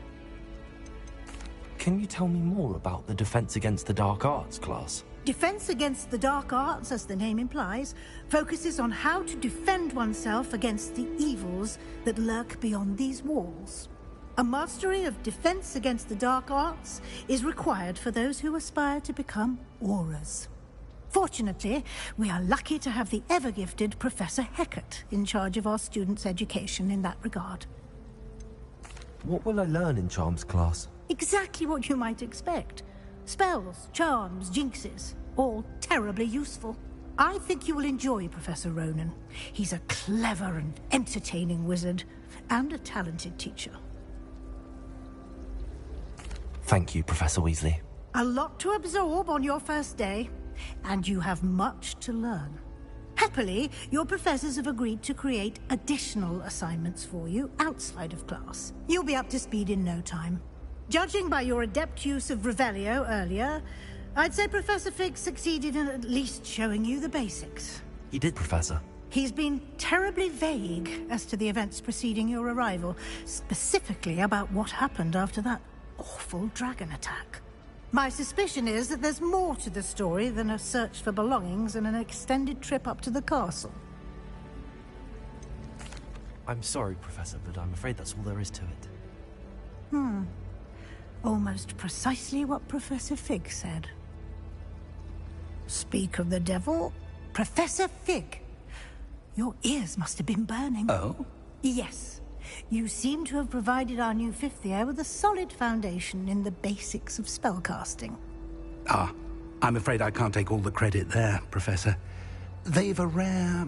S2: Can you tell me more about the Defense Against the Dark Arts class?
S9: Defense Against the Dark Arts, as the name implies, focuses on how to defend oneself against the evils that lurk beyond these walls. A mastery of Defense Against the Dark Arts is required for those who aspire to become Aurors. Fortunately, we are lucky to have the ever-gifted Professor Hecat in charge of our students' education in that regard.
S2: What will I learn in Charms class?
S9: Exactly what you might expect. Spells, charms, jinxes, all terribly useful. I think you will enjoy Professor Ronan. He's a clever and entertaining wizard, and a talented teacher.
S2: Thank you, Professor Weasley.
S9: A lot to absorb on your first day, and you have much to learn. Happily, your professors have agreed to create additional assignments for you outside of class. You'll be up to speed in no time. Judging by your adept use of Revelio earlier, I'd say Professor Fig succeeded in at least showing you the basics.
S2: He did, Professor.
S9: He's been terribly vague as to the events preceding your arrival, specifically about what happened after that awful dragon attack. My suspicion is that there's more to the story than a search for belongings and an extended trip up to the castle.
S2: I'm sorry, Professor, but I'm afraid that's all there is to it.
S9: Almost precisely what Professor Fig said. Speak of the devil, Professor Fig. Your ears must have been burning.
S3: Oh?
S9: Yes. You seem to have provided our new fifth year with a solid foundation in the basics of spellcasting.
S3: Ah, I'm afraid I can't take all the credit there, Professor. They've a rare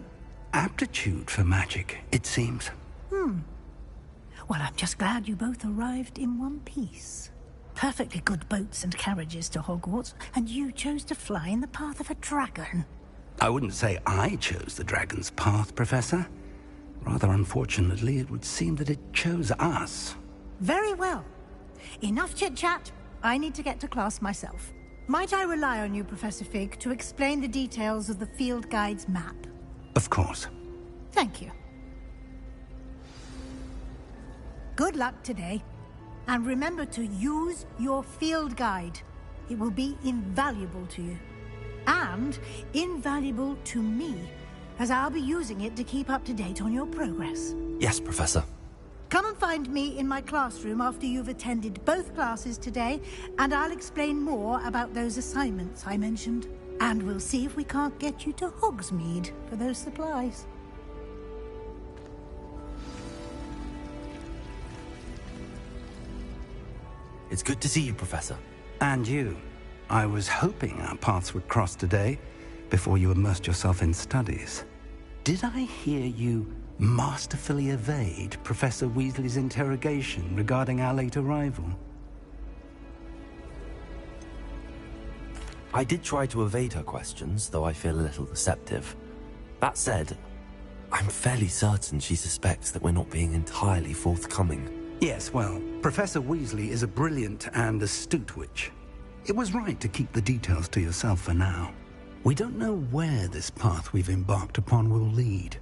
S3: aptitude for magic, it seems.
S9: Well, I'm just glad you both arrived in one piece. Perfectly good boats and carriages to Hogwarts, and you chose to fly in the path of a dragon.
S3: I wouldn't say I chose the dragon's path, Professor. Rather unfortunately, it would seem that it chose us.
S9: Very well. Enough chit-chat. I need to get to class myself. Might I rely on you, Professor Fig, to explain the details of the field guide's map?
S3: Of course.
S9: Thank you. Good luck today. And remember to use your field guide. It will be invaluable to you. And invaluable to me, as I'll be using it to keep up to date on your progress.
S2: Yes, Professor.
S9: Come and find me in my classroom after you've attended both classes today, and I'll explain more about those assignments I mentioned. And we'll see if we can't get you to Hogsmeade for those supplies.
S2: It's good to see you, Professor.
S3: And you. I was hoping our paths would cross today, before you immersed yourself in studies. Did I hear you masterfully evade Professor Weasley's interrogation regarding our late arrival?
S2: I did try to evade her questions, though I feel a little deceptive. That said, I'm fairly certain she suspects that we're not being entirely forthcoming.
S3: Yes, well, Professor Weasley is a brilliant and astute witch. It was right to keep the details to yourself for now. We don't know where this path we've embarked upon will lead.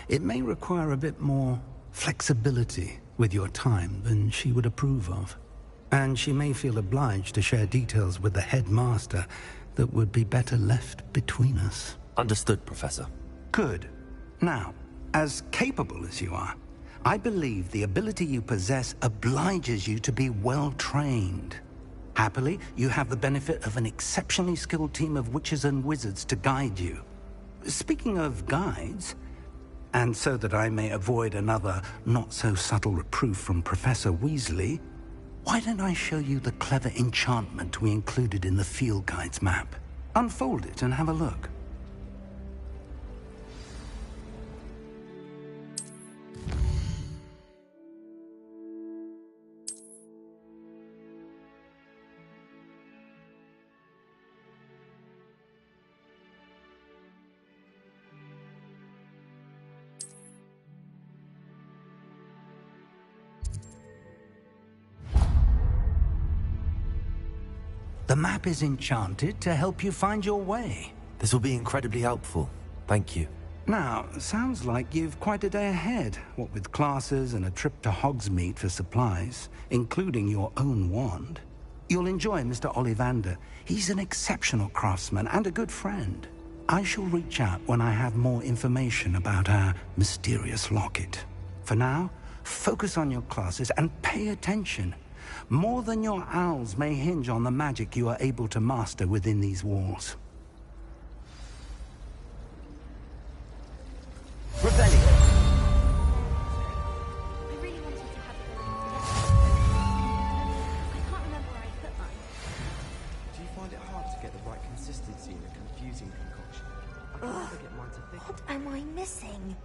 S3: It may require a bit more flexibility with your time than she would approve of. And she may feel obliged to share details with the headmaster that would be better left between us.
S2: Understood, Professor.
S3: Good. Now, as capable as you are, I believe the ability you possess obliges you to be well-trained. Happily, you have the benefit of an exceptionally skilled team of witches and wizards to guide you. Speaking of guides, and so that I may avoid another not-so-subtle reproof from Professor Weasley, why don't I show you the clever enchantment we included in the field guide's map? Unfold it and have a look. The map is enchanted to help you find your way.
S2: This will be incredibly helpful. Thank you.
S3: Now, sounds like you've quite a day ahead, what with classes and a trip to Hogsmeade for supplies, including your own wand. You'll enjoy Mr. Ollivander. He's an exceptional craftsman and a good friend. I shall reach out when I have more information about our mysterious locket. For now, focus on your classes and pay attention. More than your owls may hinge on the magic you are able to master within these walls.
S2: Revelio.
S13: Do you find it hard to get the right consistency in a confusing concoction? I can never get mine to thicken.
S18: What am I missing?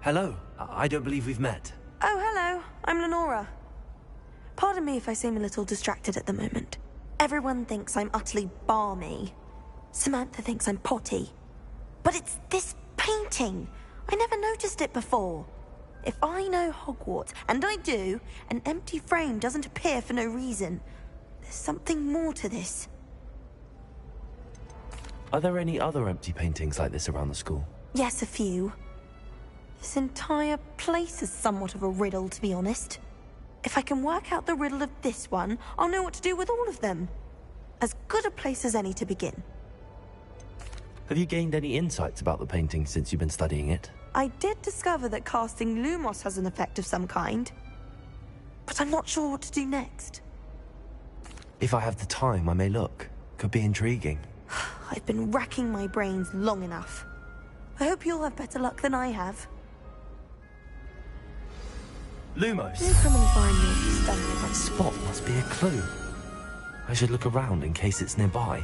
S2: Hello. I don't believe we've met.
S18: Oh, hello. I'm Lenora. Pardon me if I seem a little distracted at the moment. Everyone thinks I'm utterly balmy. Samantha thinks I'm potty. But it's this painting. I never noticed it before. If I know Hogwarts, and I do, an empty frame doesn't appear for no reason. There's something more to this.
S2: Are there any other empty paintings like this around the school?
S18: Yes, a few. This entire place is somewhat of a riddle, to be honest. If I can work out the riddle of this one, I'll know what to do with all of them. As good a place as any to begin.
S2: Have you gained any insights about the painting since you've been studying it?
S18: I did discover that casting Lumos has an effect of some kind. But I'm not sure what to do next.
S2: If I have the time, I may look. Could be intriguing.
S18: I've been racking my brains long enough. I hope you'll have better luck than I have.
S2: Lumos!
S18: Do come and find me if you stand there.
S2: That spot must be a clue. I should look around in case it's nearby.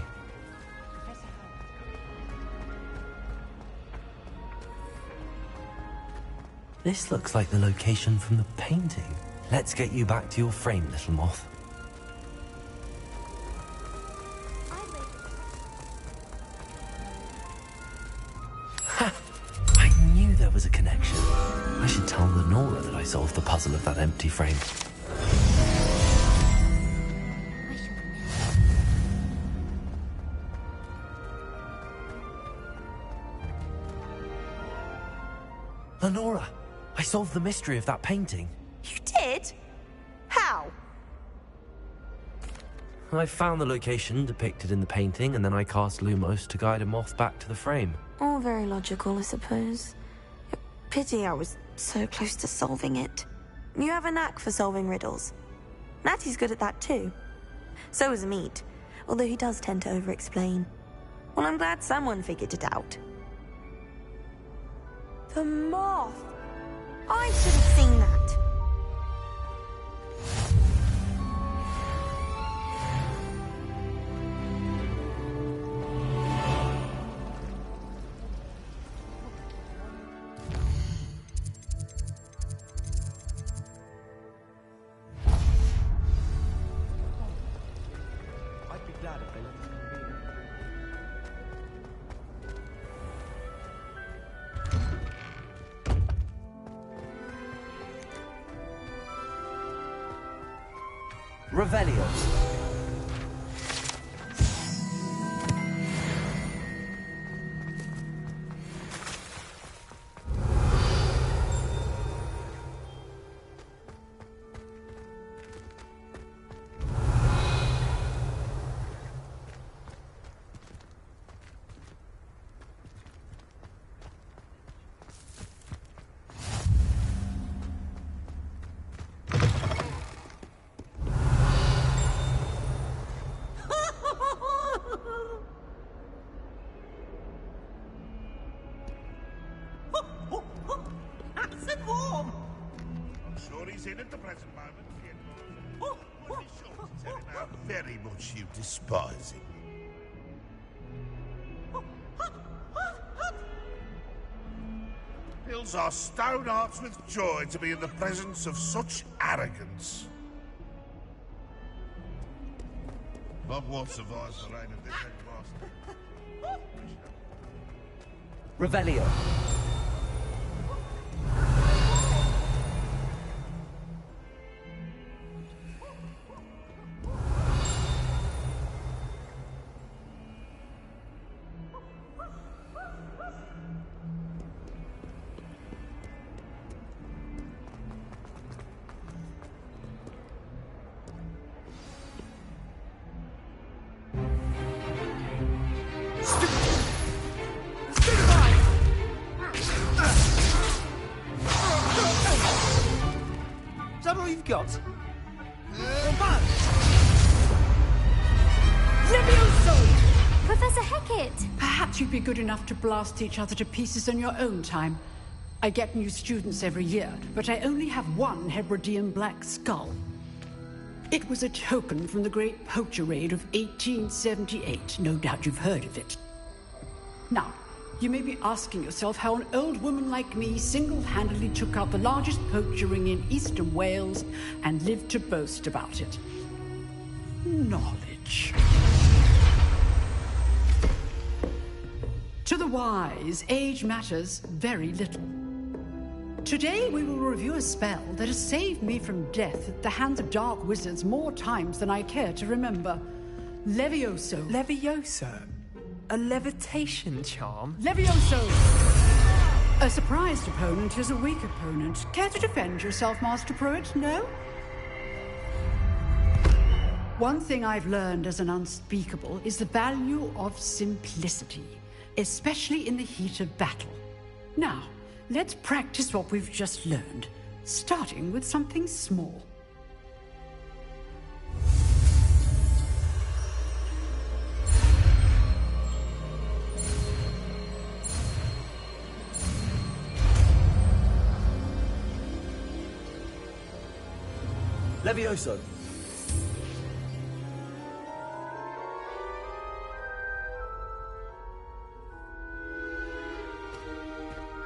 S2: This looks like the location from the painting. Let's get you back to your frame, little moth. Ha! I knew there was a connection. I should tell Lenora that I solved the puzzle of that empty frame. Lenora, I solved the mystery of that painting.
S18: You did? How?
S2: I found the location depicted in the painting, and then I cast Lumos to guide a moth back to the frame.
S18: All very logical, I suppose. Pity I was so close to solving it. You have a knack for solving riddles. Natty's good at that too. So is Meat, although he does tend to over-explain. Well, I'm glad someone figured it out. The moth! I should have seen that.
S13: I'd be glad if they let us convene.
S2: Revelio.
S19: In at the present moment, how very much you despise him. Fills our stone hearts with joy to be in the presence of such arrogance. Hogwarts survives the reign of this headmaster.
S2: Revelio.
S13: got?
S20: Levioso!
S12: Professor Hecat!
S20: Perhaps you'd be good enough to blast each other to pieces on your own time. I get new students every year, but I only have one Hebridean black skull. It was a token from the Great Poacher Raid of 1878. No doubt you've heard of it. Now, you may be asking yourself how an old woman like me single-handedly took out the largest poacher ring in eastern Wales and lived to boast about it. Knowledge. To the wise, age matters very little. Today we will review a spell that has saved me from death at the hands of dark wizards more times than I care to remember. Levioso.
S13: Levioso? A levitation charm?
S20: Levioso! A surprised opponent is a weak opponent. Care to defend yourself, Master Pruitt? No? One thing I've learned as an unspeakable is the value of simplicity, especially in the heat of battle. Now, let's practice what we've just learned, starting with something small.
S2: Levioso.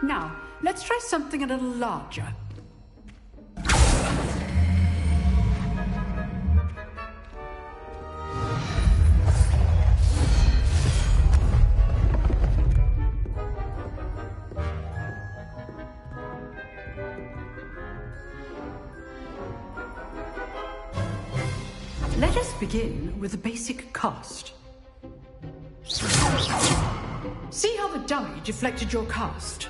S20: Now, let's try something a little larger. Let us begin with the basic cast. See how the dummy deflected your cast?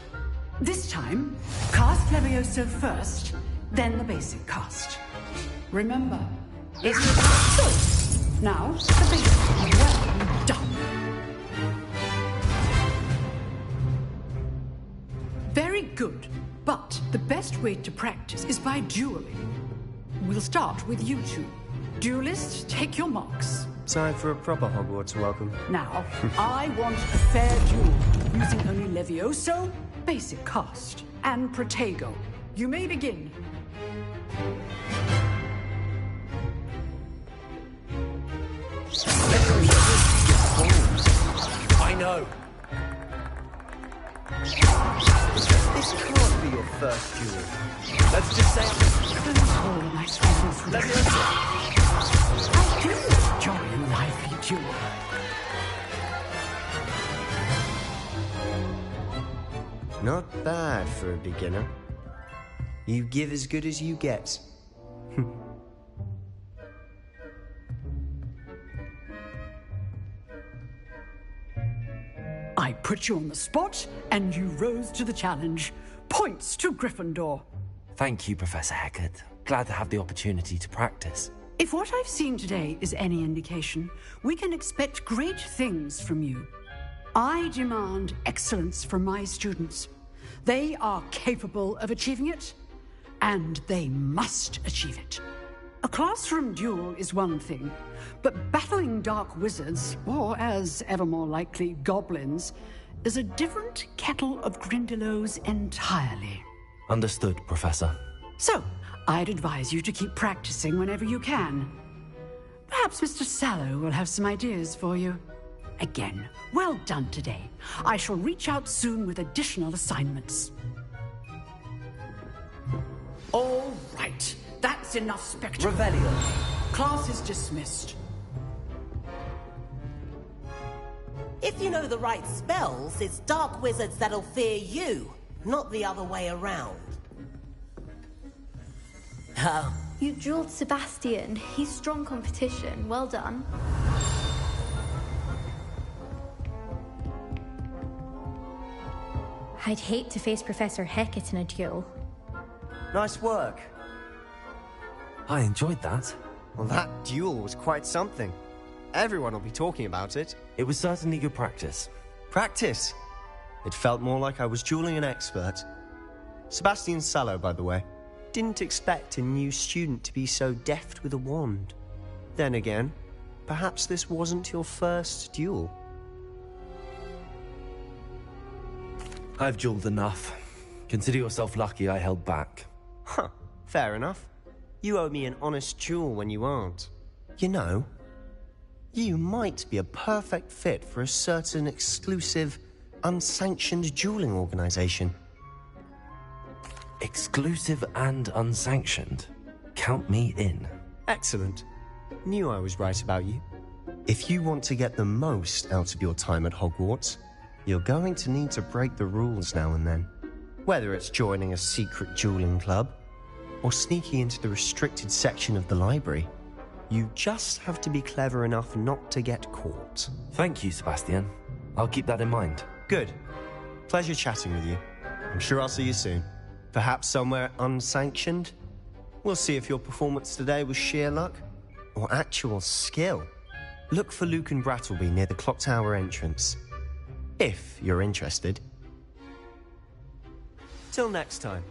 S20: This time, cast Levioso first, then the basic cast. Remember, it's your choice. Now, the basic. Well done. Very good, but the best way to practice is by dueling. We'll start with you two. Duelists, take your marks.
S21: Time for a proper Hogwarts welcome.
S20: Now, I want a fair duel, using only Levioso, basic cast, and Protego. You may begin.
S21: I know. This can't be your first duel. Let's just say...
S20: Oh, my sweetness.
S21: Levioso.
S20: I do enjoy a lively duel.
S21: Not bad for a beginner. You give as good as you get.
S20: I put you on the spot, and you rose to the challenge. Points to Gryffindor.
S2: Thank you, Professor Hecat. Glad to have the opportunity to practice.
S20: If what I've seen today is any indication, we can expect great things from you. I demand excellence from my students. They are capable of achieving it, and they must achieve it. A classroom duel is one thing, but battling dark wizards, or as ever more likely, goblins, is a different kettle of Grindylows entirely.
S2: Understood, Professor.
S20: So, I'd advise you to keep practicing whenever you can. Perhaps Mr. Sallow will have some ideas for you. Again, well done today. I shall reach out soon with additional assignments. All right, that's enough spectacle.
S2: Revelio.
S20: Class is dismissed.
S22: If you know the right spells, it's dark wizards that'll fear you, not the other way around.
S23: You dueled Sebastian. He's strong competition. Well done. I'd hate to face Professor Hecat in a duel.
S21: Nice work.
S2: I enjoyed that.
S21: Well, that duel was quite something. Everyone will be talking about it.
S2: It was certainly good practice.
S21: Practice? It felt more like I was dueling an expert. Sebastian Sallow, by the way. didn't expect a new student to be so deft with a wand. Then again, perhaps this wasn't your first duel.
S2: I've dueled enough. Consider yourself lucky I held back.
S21: Huh, fair enough. You owe me an honest duel when you aren't. You know, you might be a perfect fit for a certain exclusive, unsanctioned dueling organization.
S2: Exclusive and unsanctioned? Count me in.
S21: Excellent. Knew I was right about you. If you want to get the most out of your time at Hogwarts, you're going to need to break the rules now and then. Whether it's joining a secret dueling club, or sneaking into the restricted section of the library, you just have to be clever enough not to get caught.
S2: Thank you, Sebastian. I'll keep that in mind.
S21: Good. Pleasure chatting with you. I'm sure I'll see you soon. Perhaps somewhere unsanctioned? We'll see if your performance today was sheer luck or actual skill. Look for Luke and Brattleby near the clock tower entrance, if you're interested. Till next time.